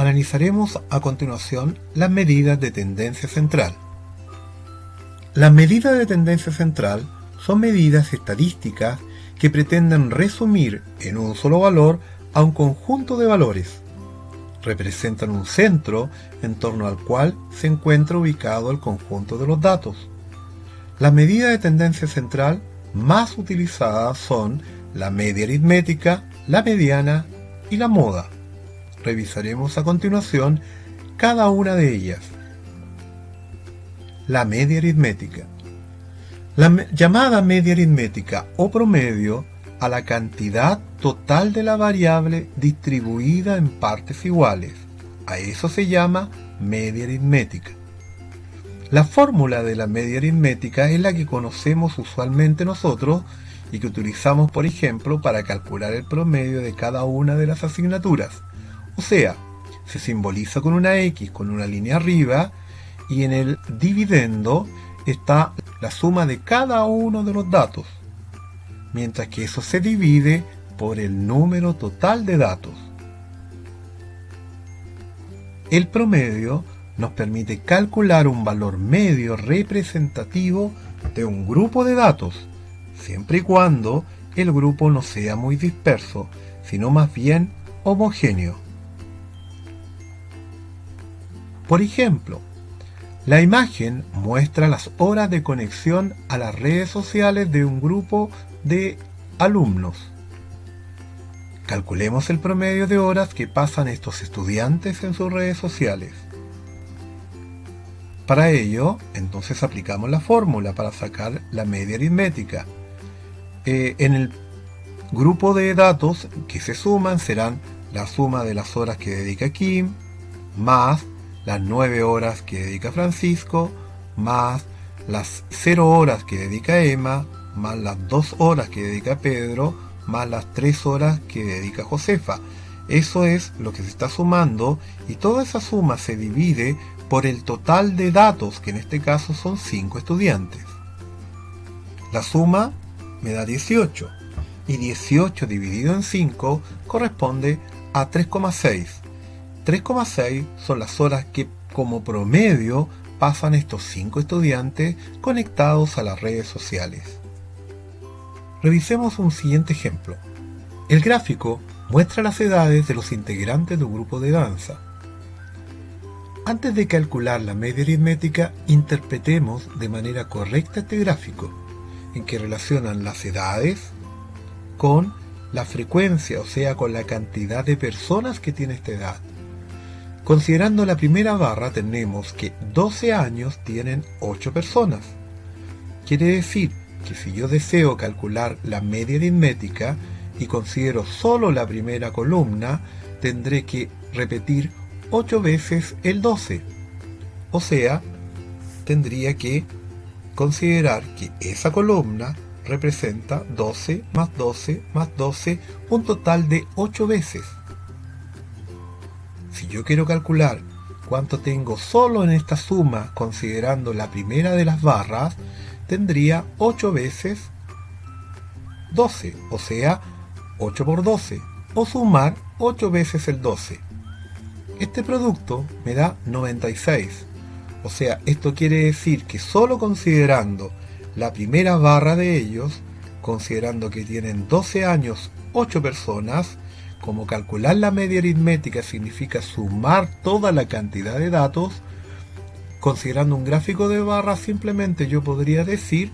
Analizaremos a continuación las medidas de tendencia central. Las medidas de tendencia central son medidas estadísticas que pretenden resumir en un solo valor a un conjunto de valores. Representan un centro en torno al cual se encuentra ubicado el conjunto de los datos. Las medidas de tendencia central más utilizadas son la media aritmética, la mediana y la moda. Revisaremos a continuación cada una de ellas. La media aritmética. Llamada media aritmética o promedio a la cantidad total de la variable distribuida en partes iguales. A eso se llama media aritmética. La fórmula de la media aritmética es la que conocemos usualmente nosotros y que utilizamos, por ejemplo, para calcular el promedio de cada una de las asignaturas. O sea, se simboliza con una X con una línea arriba y en el dividendo está la suma de cada uno de los datos, mientras que eso se divide por el número total de datos. El promedio nos permite calcular un valor medio representativo de un grupo de datos, siempre y cuando el grupo no sea muy disperso, sino más bien homogéneo. Por ejemplo, la imagen muestra las horas de conexión a las redes sociales de un grupo de alumnos. Calculemos el promedio de horas que pasan estos estudiantes en sus redes sociales. Para ello, entonces aplicamos la fórmula para sacar la media aritmética. En el grupo de datos que se suman serán la suma de las horas que dedica Kim, más las 9 horas que dedica Francisco, más las 0 horas que dedica Emma, más las 2 horas que dedica Pedro, más las 3 horas que dedica Josefa. Eso es lo que se está sumando y toda esa suma se divide por el total de datos, que en este caso son 5 estudiantes. La suma me da 18 y 18 dividido en 5 corresponde a 3,6. 3,6 son las horas que como promedio pasan estos 5 estudiantes conectados a las redes sociales. Revisemos un siguiente ejemplo. El gráfico muestra las edades de los integrantes de un grupo de danza. Antes de calcular la media aritmética, interpretemos de manera correcta este gráfico, en que relacionan las edades con la frecuencia, o sea, con la cantidad de personas que tiene esta edad. Considerando la primera barra, tenemos que 12 años tienen 8 personas. Quiere decir que si yo deseo calcular la media aritmética y considero solo la primera columna, tendré que repetir 8 veces el 12. O sea, tendría que considerar que esa columna representa 12 más 12 más 12, un total de 8 veces. Si yo quiero calcular cuánto tengo solo en esta suma, considerando la primera de las barras, tendría 8 veces 12, o sea, 8 por 12, o sumar 8 veces el 12. Este producto me da 96, o sea, esto quiere decir que solo considerando la primera barra de ellos, considerando que tienen 12 años 8 personas, como calcular la media aritmética significa sumar toda la cantidad de datos, considerando un gráfico de barras simplemente yo podría decir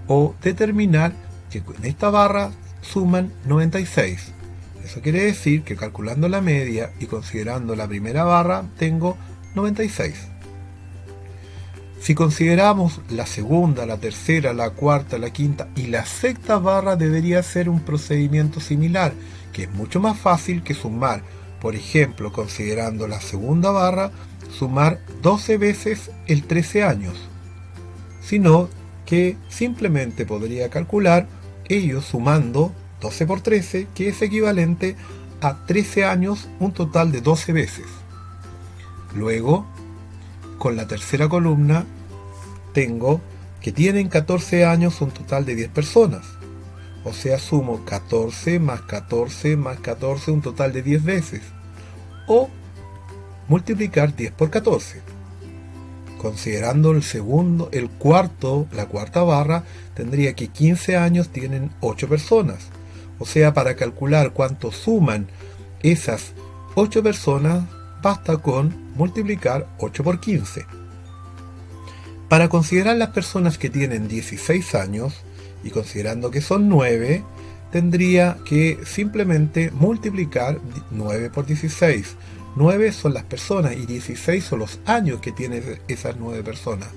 o determinar que en esta barra suman 96. Eso quiere decir que calculando la media y considerando la primera barra tengo 96. Si consideramos la segunda, la tercera, la cuarta, la quinta y la sexta barra, debería ser un procedimiento similar, que es mucho más fácil que sumar. Por ejemplo, considerando la segunda barra, sumar 12 veces el 13 años. Sino que simplemente podría calcular ellos sumando 12 por 13, que es equivalente a 13 años, un total de 12 veces. Luego, con la tercera columna, tengo que tienen 14 años, un total de 10 personas. O sea, sumo 14 más 14 más 14, un total de 10 veces. O multiplicar 10 por 14. Considerando la cuarta barra, tendría que 15 años tienen 8 personas. O sea, para calcular cuánto suman esas 8 personas, basta con multiplicar 8 por 15. Para considerar las personas que tienen 16 años, y considerando que son 9, tendría que simplemente multiplicar 9 por 16. 9 son las personas y 16 son los años que tienen esas 9 personas.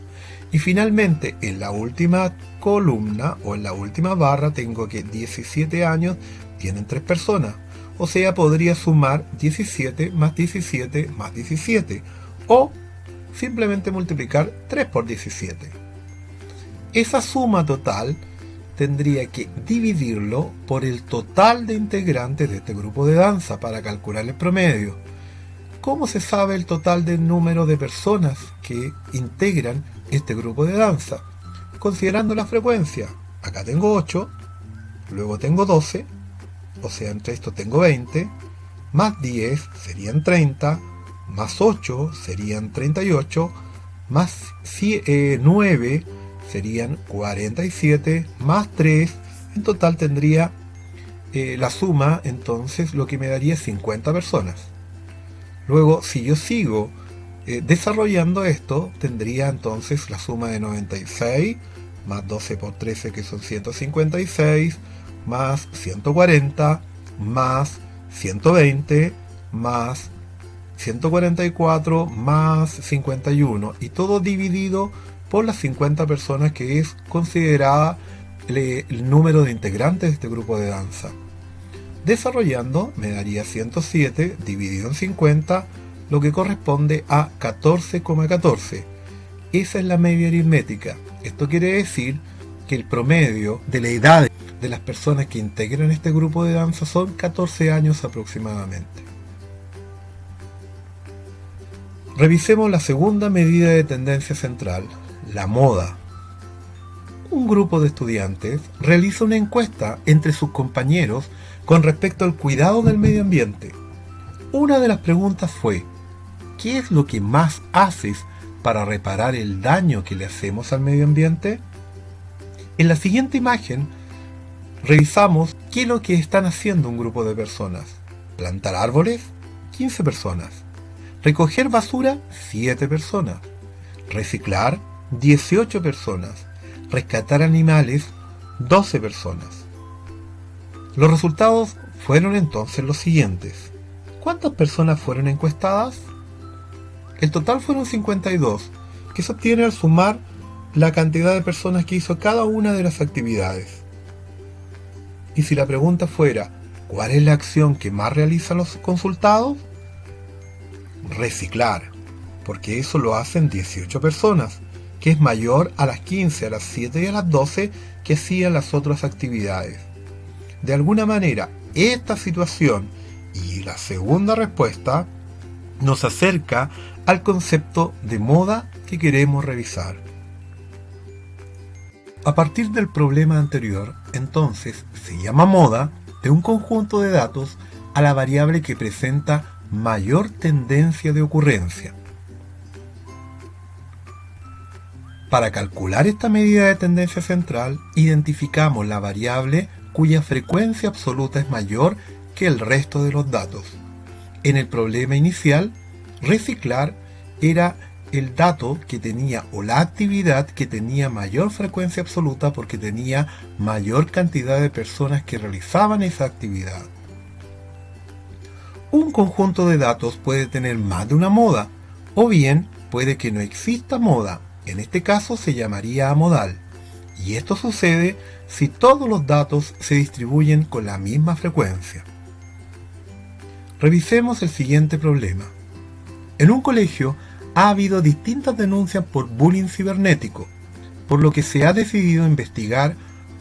Y finalmente, en la última columna o en la última barra, tengo que 17 años tienen 3 personas. O sea, podría sumar 17 más 17 más 17. O simplemente multiplicar 3 por 17. Esa suma total tendría que dividirlo por el total de integrantes de este grupo de danza para calcular el promedio. ¿Cómo se sabe el total del número de personas que integran este grupo de danza? Considerando la frecuencia. Acá tengo 8, luego tengo 12, o sea, entre esto tengo 20, más 10 serían 30, más 8 serían 38, más 9 serían 47, más 3, en total tendría la suma, entonces, lo que me daría 50 personas. Luego, si yo sigo desarrollando esto, tendría entonces la suma de 96, más 12 por 13, que son 156, más 140, más 120, más 144, más 51, y todo dividido por las 50 personas, que es considerada el número de integrantes de este grupo de danza. Desarrollando me daría 107 dividido en 50, lo que corresponde a 14,14. Esa es la media aritmética. Esto quiere decir que el promedio de la edad de las personas que integran este grupo de danza son 14 años aproximadamente. Revisemos la segunda medida de tendencia central, la moda. Un grupo de estudiantes realiza una encuesta entre sus compañeros con respecto al cuidado del medio ambiente. Una de las preguntas fue: ¿qué es lo que más haces para reparar el daño que le hacemos al medio ambiente? En la siguiente imagen revisamos qué es lo que están haciendo un grupo de personas. Plantar árboles, 15 personas. Recoger basura, 7 personas. Reciclar, 18 personas. Rescatar animales, 12 personas. Los resultados fueron entonces los siguientes. ¿Cuántas personas fueron encuestadas? El total fueron 52, que se obtiene al sumar la cantidad de personas que hizo cada una de las actividades. Y si la pregunta fuera, ¿cuál es la acción que más realizan los consultados? Reciclar, porque eso lo hacen 18 personas, que es mayor a las 15, a las 7 y a las 12 que hacían las otras actividades. De alguna manera, esta situación y la segunda respuesta nos acerca al concepto de moda que queremos revisar. A partir del problema anterior, entonces, se llama moda de un conjunto de datos a la variable que presenta mayor tendencia de ocurrencia. Para calcular esta medida de tendencia central, identificamos la variable cuya frecuencia absoluta es mayor que el resto de los datos. En el problema inicial, reciclar era el dato que tenía, o la actividad que tenía mayor frecuencia absoluta, porque tenía mayor cantidad de personas que realizaban esa actividad. Un conjunto de datos puede tener más de una moda, o bien puede que no exista moda. En este caso se llamaría amodal, y esto sucede si todos los datos se distribuyen con la misma frecuencia. Revisemos el siguiente problema. En un colegio ha habido distintas denuncias por bullying cibernético, por lo que se ha decidido investigar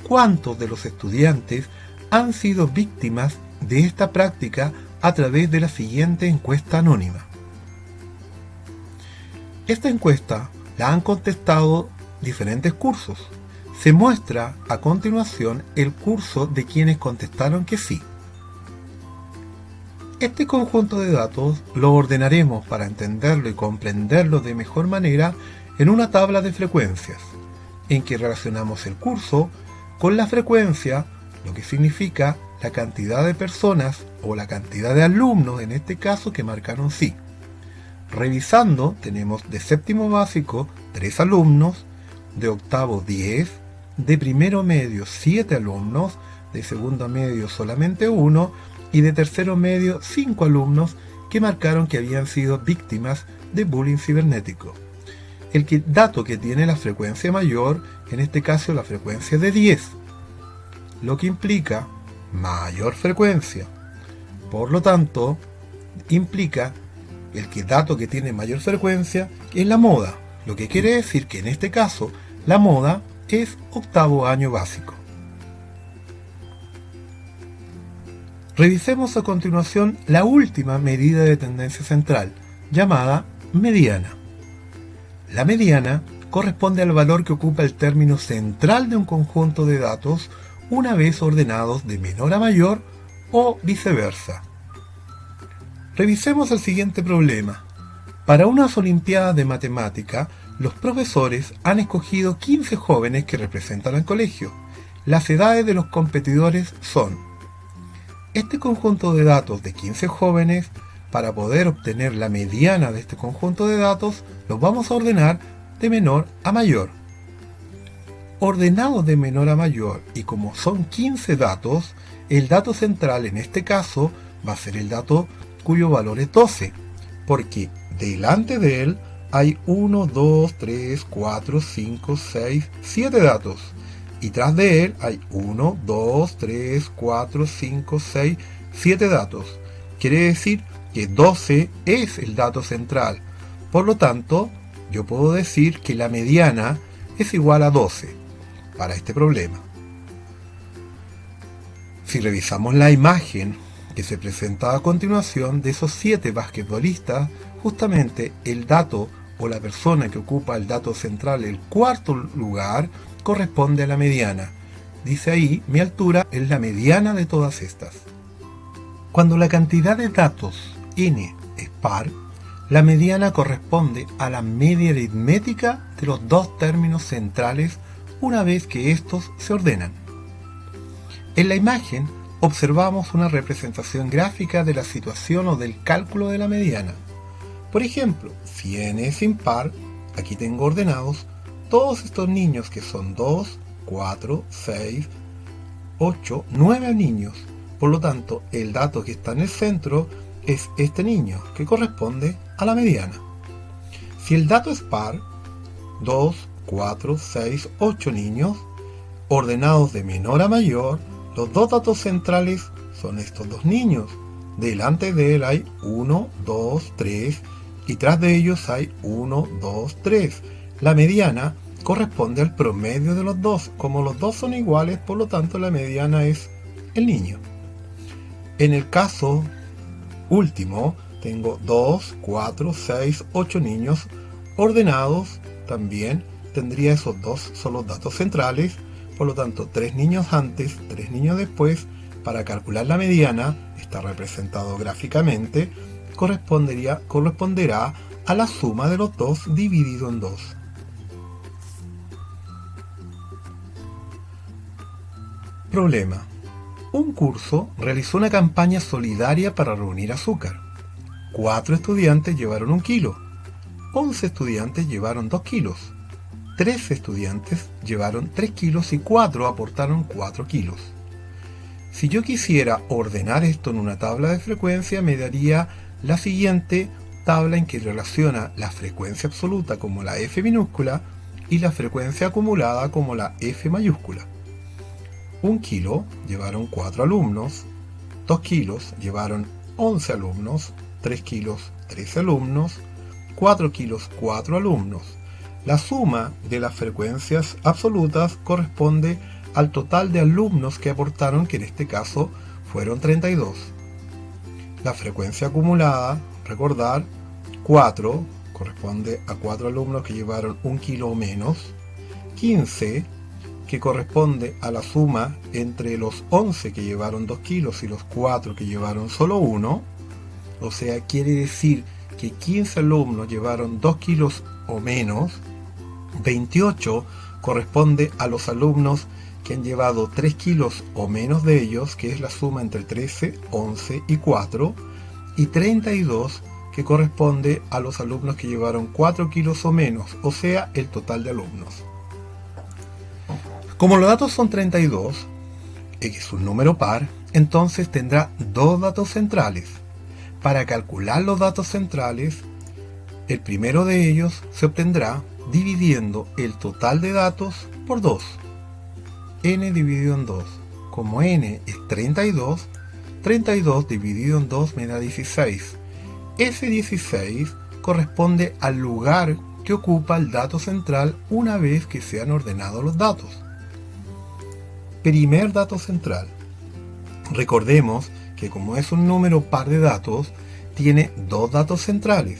cuántos de los estudiantes han sido víctimas de esta práctica a través de la siguiente encuesta anónima. Esta encuesta la han contestado diferentes cursos. Se muestra a continuación el curso de quienes contestaron que sí. Este conjunto de datos lo ordenaremos para entenderlo y comprenderlo de mejor manera en una tabla de frecuencias, en que relacionamos el curso con la frecuencia, lo que significa la cantidad de personas o la cantidad de alumnos, en este caso, que marcaron sí. Revisando, tenemos de séptimo básico 3 alumnos, de octavo 10, de primero medio 7 alumnos, de segundo medio solamente 1 y de tercero medio 5 alumnos que marcaron que habían sido víctimas de bullying cibernético. El dato que tiene la frecuencia mayor, en este caso la frecuencia de 10, lo que implica mayor frecuencia. Por lo tanto, implica dato que tiene mayor frecuencia es la moda, lo que quiere decir que en este caso la moda es octavo año básico. Revisemos a continuación la última medida de tendencia central, llamada mediana. La mediana corresponde al valor que ocupa el término central de un conjunto de datos una vez ordenados de menor a mayor o viceversa. Revisemos el siguiente problema. Para unas Olimpiadas de Matemática, los profesores han escogido 15 jóvenes que representan al colegio. Las edades de los competidores son: este conjunto de datos de 15 jóvenes, para poder obtener la mediana de este conjunto de datos, los vamos a ordenar de menor a mayor. Ordenados de menor a mayor, y como son 15 datos, el dato central en este caso va a ser el dato cuyo valor es 12, porque delante de él hay 1, 2, 3, 4, 5, 6, 7 datos. Y tras de él hay 1, 2, 3, 4, 5, 6, 7 datos. Quiere decir que 12 es el dato central. Por lo tanto, yo puedo decir que la mediana es igual a 12 para este problema. Si revisamos la imagen que se presenta a continuación de esos 7 basquetbolistas, justamente el dato o la persona que ocupa el dato central, el cuarto lugar, corresponde a la mediana. Dice ahí, mi altura es la mediana de todas estas. Cuando la cantidad de datos n es par, la mediana corresponde a la media aritmética de los dos términos centrales una vez que estos se ordenan. En la imagen observamos una representación gráfica de la situación o del cálculo de la mediana. Por ejemplo, si n es impar, aquí tengo ordenados todos estos niños que son 2, 4, 6, 8, 9 niños. Por lo tanto, el dato que está en el centro es este niño, que corresponde a la mediana. Si el dato es par, 2, 4, 6, 8 niños, ordenados de menor a mayor, los dos datos centrales son estos dos niños. Delante de él hay 1, 2, 3 y tras de ellos hay 1, 2, 3. La mediana corresponde al promedio de los dos. Como los dos son iguales, por lo tanto la mediana es el niño. En el caso último, tengo 2, 4, 6, 8 niños ordenados. También tendría esos dos son los datos centrales. Por lo tanto, 3 niños antes, 3 niños después. Para calcular la mediana, está representado gráficamente, corresponderá a la suma de los dos dividido en 2. Problema. Un curso realizó una campaña solidaria para reunir azúcar. 4 estudiantes llevaron 1 kilo. 11 estudiantes llevaron 2 kilos. 13 estudiantes llevaron 3 kilos y 4 aportaron 4 kilos. Si yo quisiera ordenar esto en una tabla de frecuencia, me daría la siguiente tabla en que relaciona la frecuencia absoluta como la F minúscula y la frecuencia acumulada como la F mayúscula. 1 kilo llevaron 4 alumnos, 2 kilos llevaron 11 alumnos, 3 kilos 13 alumnos, 4 kilos 4 alumnos. La suma de las frecuencias absolutas corresponde al total de alumnos que aportaron, que en este caso fueron 32. La frecuencia acumulada, recordar, 4 corresponde a 4 alumnos que llevaron 1 kilo o menos, 15 que corresponde a la suma entre los 11 que llevaron 2 kilos y los 4 que llevaron solo 1, o sea, quiere decir que 15 alumnos llevaron 2 kilos o menos, 28 corresponde a los alumnos que han llevado 3 kilos o menos de ellos, que es la suma entre 13, 11 y 4, y 32 que corresponde a los alumnos que llevaron 4 kilos o menos, o sea, el total de alumnos. Como los datos son 32, que es un número par, entonces tendrá dos datos centrales. Para calcular los datos centrales, el primero de ellos se obtendrá dividiendo el total de datos por 2. N dividido en 2. Como n es 32, 32 dividido en 2 me da 16. Ese 16 corresponde al lugar que ocupa el dato central una vez que se han ordenado los datos. Primer dato central. Recordemos que como es un número par de datos, tiene dos datos centrales.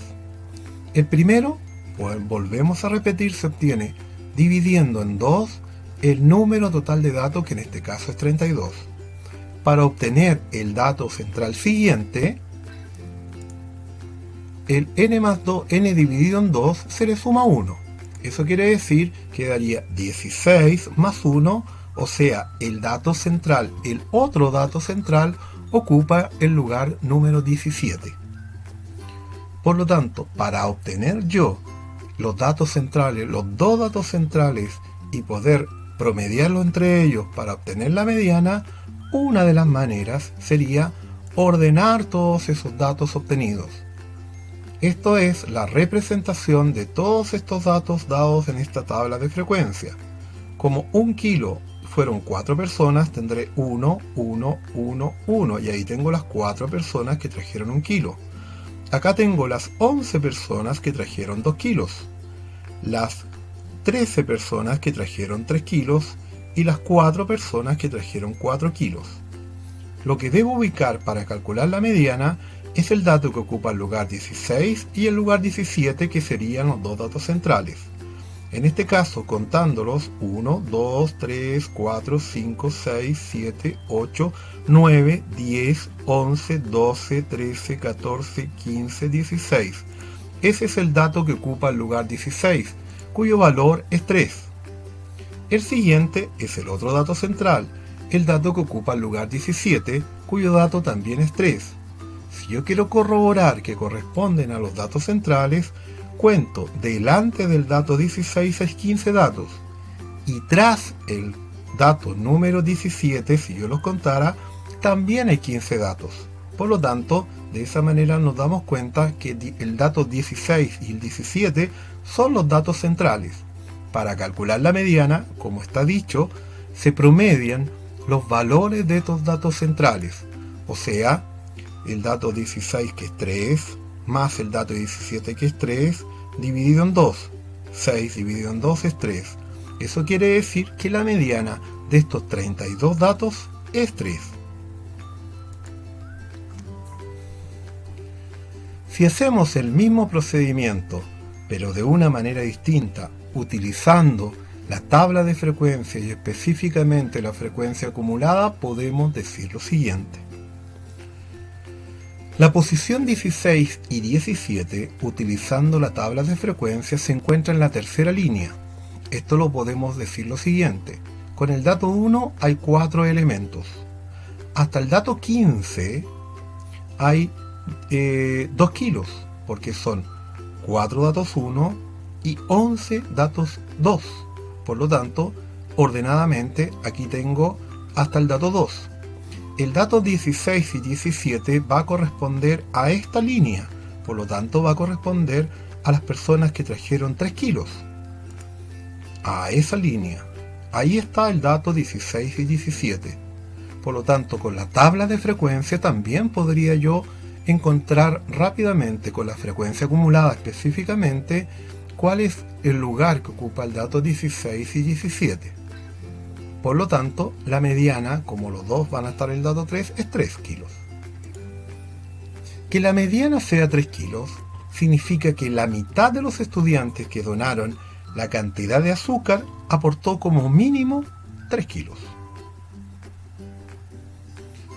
El primero, pues volvemos a repetir, se obtiene dividiendo en 2 el número total de datos, que en este caso es 32. Para obtener el dato central siguiente, el n más 2, n dividido en 2, se le suma 1. Eso quiere decir que daría 16 más 1, o sea, el dato central, el otro dato central, ocupa el lugar número 17. Por lo tanto, para obtener yo los datos centrales, los dos datos centrales, y poder promediarlo entre ellos para obtener la mediana, una de las maneras sería ordenar todos esos datos obtenidos. Esto es la representación de todos estos datos dados en esta tabla de frecuencia. Como 1 kilo fueron 4 personas, tendré 1, 1, 1, 1, y ahí tengo las 4 personas que trajeron 1 kilo. Acá tengo las 11 personas que trajeron 2 kilos, las 13 personas que trajeron 3 kilos y las 4 personas que trajeron 4 kilos. Lo que debo ubicar para calcular la mediana es el dato que ocupa el lugar 16 y el lugar 17, que serían los dos datos centrales. En este caso, contándolos, 1, 2, 3, 4, 5, 6, 7, 8, 9, 10, 11, 12, 13, 14, 15, 16. Ese es el dato que ocupa el lugar 16, cuyo valor es 3. El siguiente es el otro dato central, el dato que ocupa el lugar 17, cuyo dato también es 3. Si yo quiero corroborar que corresponden a los datos centrales, cuento delante del dato 16 hay 15 datos, y tras el dato número 17, si yo los contara, también hay 15 datos. Por lo tanto, de esa manera nos damos cuenta que el dato 16 y el 17 son los datos centrales. Para calcular la mediana, como está dicho, se promedian los valores de estos datos centrales, o sea, el dato 16, que es 3, más el dato 17, que es 3, dividido en 2. 6 dividido en 2 es 3. Eso quiere decir que la mediana de estos 32 datos es 3. Si hacemos el mismo procedimiento, pero de una manera distinta, utilizando la tabla de frecuencia y específicamente la frecuencia acumulada, podemos decir lo siguiente. La posición 16 y 17, utilizando la tabla de frecuencia, se encuentra en la tercera línea. Esto lo podemos decir lo siguiente. Con el dato 1 hay 4 elementos. Hasta el dato 15 hay 2 kilos, porque son 4 datos 1 y 11 datos 2. Por lo tanto, ordenadamente, aquí tengo hasta el dato 2. El dato 16 y 17 va a corresponder a esta línea, por lo tanto va a corresponder a las personas que trajeron 3 kilos. A esa línea. Ahí está el dato 16 y 17. Por lo tanto, con la tabla de frecuencia también podría yo encontrar rápidamente, con la frecuencia acumulada específicamente, cuál es el lugar que ocupa el dato 16 y 17. Por lo tanto, la mediana, como los dos van a estar en el dato 3, es 3 kilos. Que la mediana sea 3 kilos significa que la mitad de los estudiantes que donaron la cantidad de azúcar aportó como mínimo 3 kilos.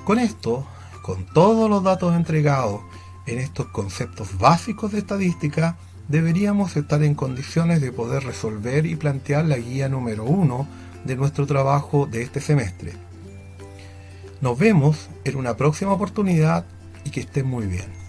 Con esto, con todos los datos entregados en estos conceptos básicos de estadística, deberíamos estar en condiciones de poder resolver y plantear la guía número 1 de nuestro trabajo de este semestre. Nos vemos en una próxima oportunidad y que estén muy bien.